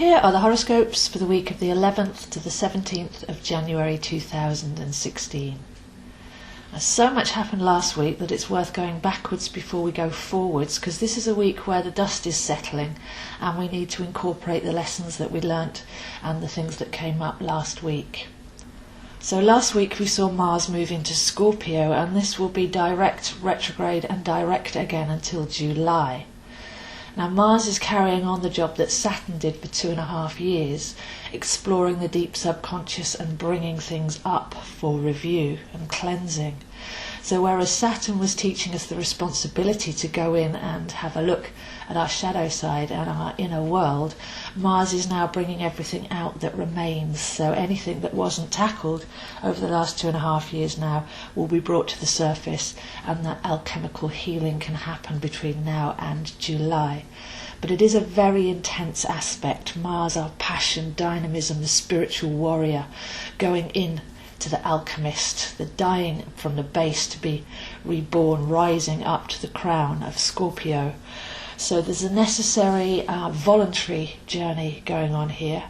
Here are the horoscopes for the week of the 11th to the 17th of January 2016. So much happened last week that it's worth going backwards before we go forwards, because this is a week where the dust is settling and we need to incorporate the lessons that we learnt and the things that came up last week. So last week we saw Mars move into Scorpio, and this will be direct, retrograde and direct again until July. Now Mars is carrying on the job that Saturn did for 2.5 years, exploring the deep subconscious and bringing things up for review and cleansing. So whereas Saturn was teaching us the responsibility to go in and have a look at our shadow side and our inner world, Mars is now bringing everything out that remains. So anything that wasn't tackled over the last 2.5 years now will be brought to the surface, and that alchemical healing can happen between now and July. But it is a very intense aspect. Mars, our passion, dynamism, the spiritual warrior, going in to the alchemist, the dying from the base to be reborn, rising up to the crown of Scorpio. So there's a necessary voluntary journey going on here,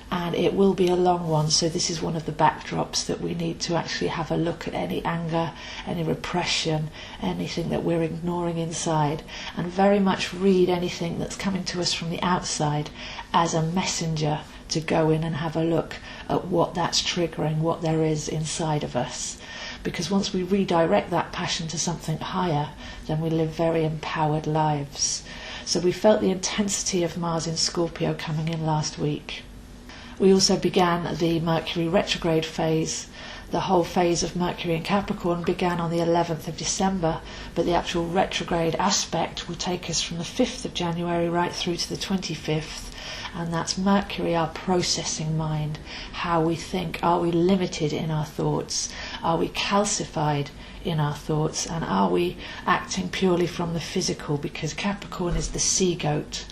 and it will be a long one. So this is one of the backdrops that we need to actually have a look at any anger, any repression, anything that we're ignoring inside, and very much read anything that's coming to us from the outside as a messenger to go in and have a look at what that's triggering, what there is inside of us. Because once we redirect that passion to something higher, then we live very empowered lives. So we felt the intensity of Mars in Scorpio coming in last week. We also began the Mercury retrograde phase. The whole phase of Mercury in Capricorn began on the 11th of December, but the actual retrograde aspect will take us from the 5th of January right through to the 25th. And that's Mercury, our processing mind, how we think. Are we limited in our thoughts? Are we calcified in our thoughts? And are we acting purely from the physical? Because Capricorn is the sea goat,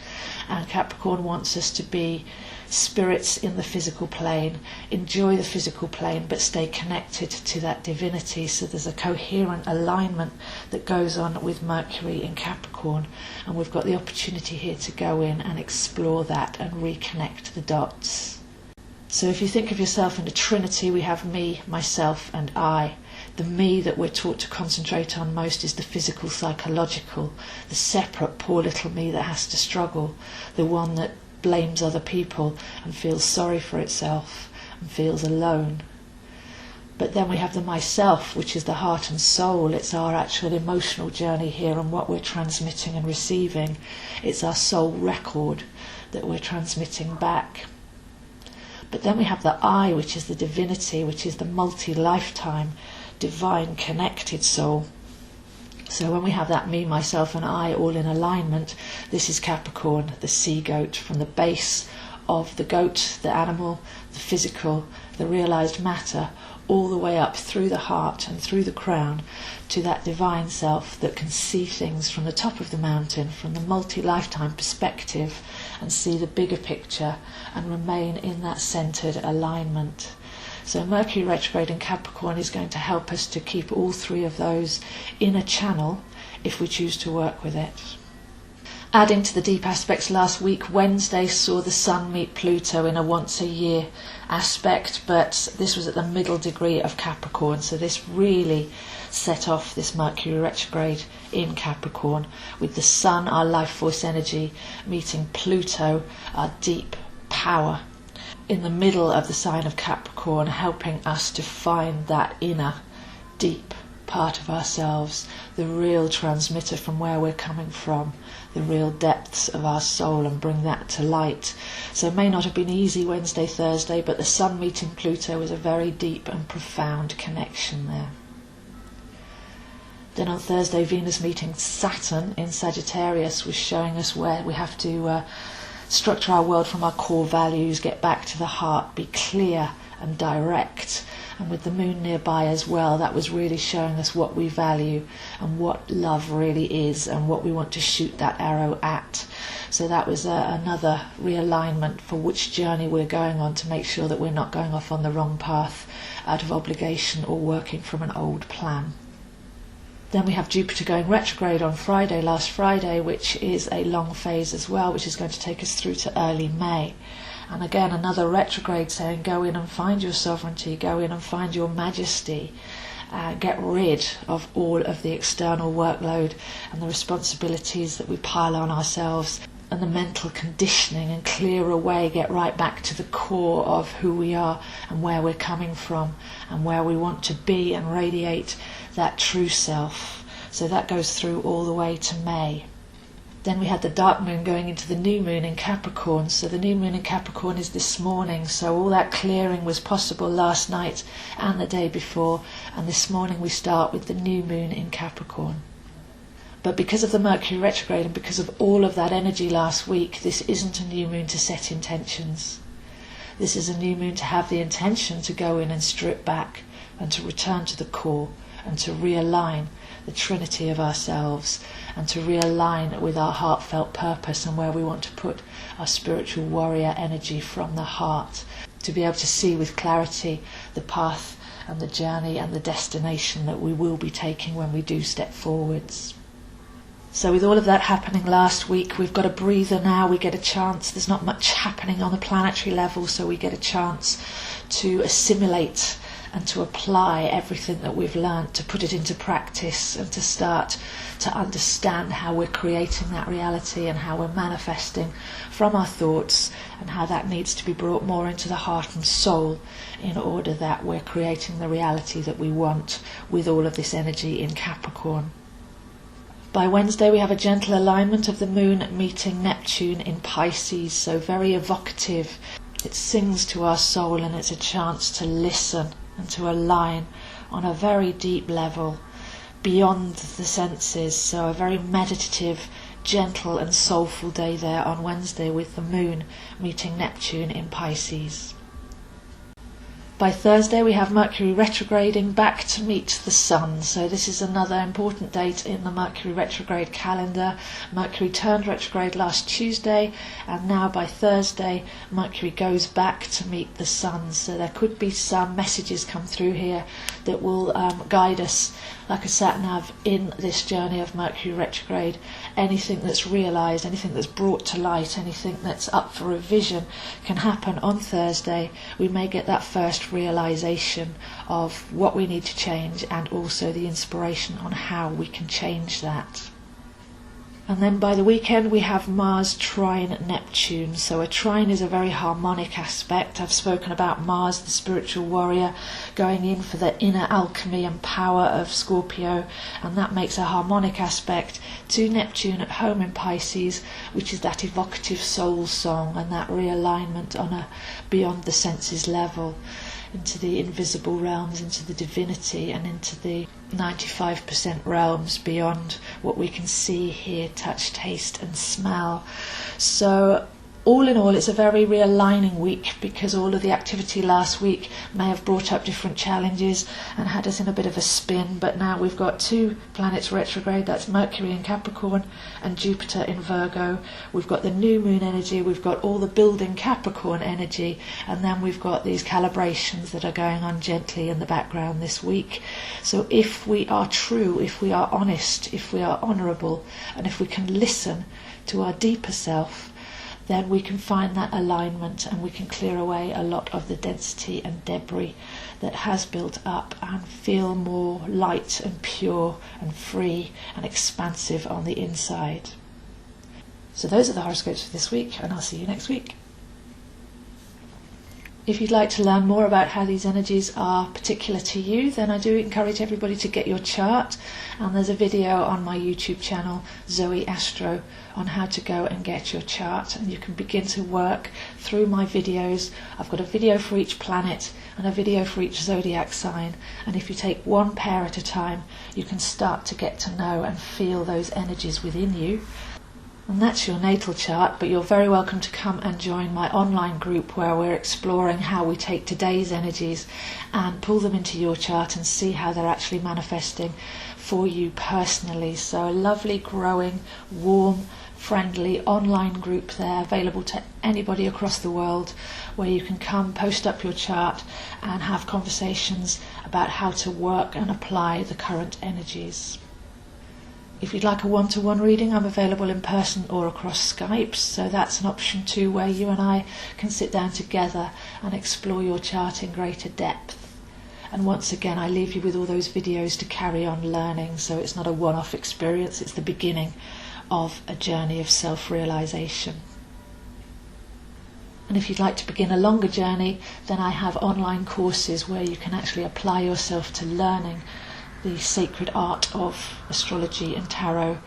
and Capricorn wants us to be spirits in the physical plane, enjoy the physical plane, but stay connected to that divinity. So there's a coherent alignment that goes on with Mercury in Capricorn, and we've got the opportunity here to go in and explore that and reconnect the dots. So if you think of yourself in a trinity, we have me, myself and I. The me that we're taught to concentrate on most is the physical, psychological, the separate poor little me that has to struggle, the one that blames other people and feels sorry for itself and feels alone. But then we have the myself, which is the heart and soul. It's our actual emotional journey here and what we're transmitting and receiving. It's our soul record that we're transmitting back. But then we have the I, which is the divinity, which is the multi-lifetime divine connected soul. So when we have that me, myself and I all in alignment, this is Capricorn, the sea goat, from the base of the goat, the animal, the physical, the realized matter, all the way up through the heart and through the crown to that divine self that can see things from the top of the mountain, from the multi-lifetime perspective, and see the bigger picture and remain in that centered alignment. So Mercury retrograde in Capricorn is going to help us to keep all three of those in a channel if we choose to work with it. Adding to the deep aspects, last week Wednesday saw the Sun meet Pluto in a once-a-year aspect, but this was at the middle degree of Capricorn, so this really set off this Mercury retrograde in Capricorn, with the Sun, our life force energy, meeting Pluto, our deep power, in the middle of the sign of Capricorn, helping us to find that inner, deep part of ourselves, the real transmitter from where we're coming from, the real depths of our soul, and bring that to light. So it may not have been easy Wednesday, Thursday, but the Sun meeting Pluto was a very deep and profound connection there. Then on Thursday, Venus meeting Saturn in Sagittarius was showing us where we have to structure our world from our core values, get back to the heart, be clear and direct. And with the moon nearby as well, that was really showing us what we value and what love really is and what we want to shoot that arrow at. So that was another realignment for which journey we're going on, to make sure that we're not going off on the wrong path out of obligation or working from an old plan. Then we have Jupiter going retrograde on Friday, last Friday, which is a long phase as well, which is going to take us through to early May. And again, another retrograde saying go in and find your sovereignty, go in and find your majesty, get rid of all of the external workload and the responsibilities that we pile on ourselves and the mental conditioning, and clear away, get right back to the core of who we are and where we're coming from and where we want to be, and radiate that true self. So that goes through all the way to May. Then we had the dark moon going into the new moon in Capricorn. So the new moon in Capricorn is this morning. So all that clearing was possible last night and the day before. And this morning we start with the new moon in Capricorn. But because of the Mercury retrograde and because of all of that energy last week, this isn't a new moon to set intentions. This is a new moon to have the intention to go in and strip back and to return to the core and to realign the trinity of ourselves and to realign with our heartfelt purpose and where we want to put our spiritual warrior energy from the heart, to be able to see with clarity the path and the journey and the destination that we will be taking when we do step forwards. So with all of that happening last week, we've got a breather now. We get a chance. There's not much happening on the planetary level, so we get a chance to assimilate and to apply everything that we've learned, to put it into practice and to start to understand how we're creating that reality and how we're manifesting from our thoughts, and how that needs to be brought more into the heart and soul in order that we're creating the reality that we want with all of this energy in Capricorn. By Wednesday we have a gentle alignment of the moon meeting Neptune in Pisces, so very evocative. It sings to our soul, and it's a chance to listen and to align on a very deep level beyond the senses. So a very meditative, gentle and soulful day there on Wednesday with the moon meeting Neptune in Pisces. By Thursday we have Mercury retrograding back to meet the Sun. So this is another important date in the Mercury retrograde calendar. Mercury turned retrograde last Tuesday, and now by Thursday Mercury goes back to meet the Sun. So there could be some messages come through here that will guide us like a sat-nav in this journey of Mercury retrograde. Anything that's realised, anything that's brought to light, anything that's up for revision can happen on Thursday. We may get that first realisation of what we need to change, and also the inspiration on how we can change that. And then by the weekend we have Mars trine Neptune. So a trine is a very harmonic aspect. I've spoken about Mars, the spiritual warrior, going in for the inner alchemy and power of Scorpio, and that makes a harmonic aspect to Neptune at home in Pisces, which is that evocative soul song and that realignment on a beyond the senses level, into the invisible realms, into the divinity, and into the 95% realms beyond what we can see, hear, touch, taste and smell. So all in all, it's a very realigning week, because all of the activity last week may have brought up different challenges and had us in a bit of a spin, but now we've got two planets retrograde. That's Mercury in Capricorn and Jupiter in Virgo. We've got the new moon energy, we've got all the building Capricorn energy, and then we've got these calibrations that are going on gently in the background this week. So if we are true, if we are honest, if we are honourable, and if we can listen to our deeper self, then we can find that alignment, and we can clear away a lot of the density and debris that has built up, and feel more light and pure and free and expansive on the inside. So those are the horoscopes for this week, and I'll see you next week. If you'd like to learn more about how these energies are particular to you, then I do encourage everybody to get your chart, and there's a video on my YouTube channel, Zoe Astro, on how to go and get your chart, and you can begin to work through my videos. I've got a video for each planet and a video for each zodiac sign, and if you take one pair at a time, you can start to get to know and feel those energies within you. And that's your natal chart, but you're very welcome to come and join my online group, where we're exploring how we take today's energies and pull them into your chart and see how they're actually manifesting for you personally. So a lovely, growing, warm, friendly online group there, available to anybody across the world, where you can come, post up your chart and have conversations about how to work and apply the current energies. If you'd like a one-to-one reading, I'm available in person or across Skype, so that's an option too, where you and I can sit down together and explore your chart in greater depth. And once again, I leave you with all those videos to carry on learning, so it's not a one-off experience, it's the beginning of a journey of self-realization. And if you'd like to begin a longer journey, then I have online courses where you can actually apply yourself to learning the sacred art of astrology and tarot.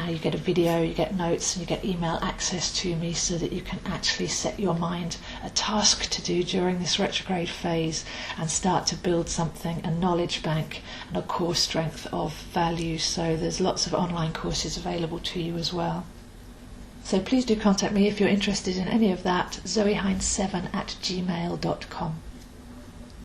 You get a video, you get notes, and you get email access to me so that you can actually set your mind a task to do during this retrograde phase and start to build something, a knowledge bank and a core strength of values. So there's lots of online courses available to you as well. So please do contact me if you're interested in any of that, zoehines7@gmail.com.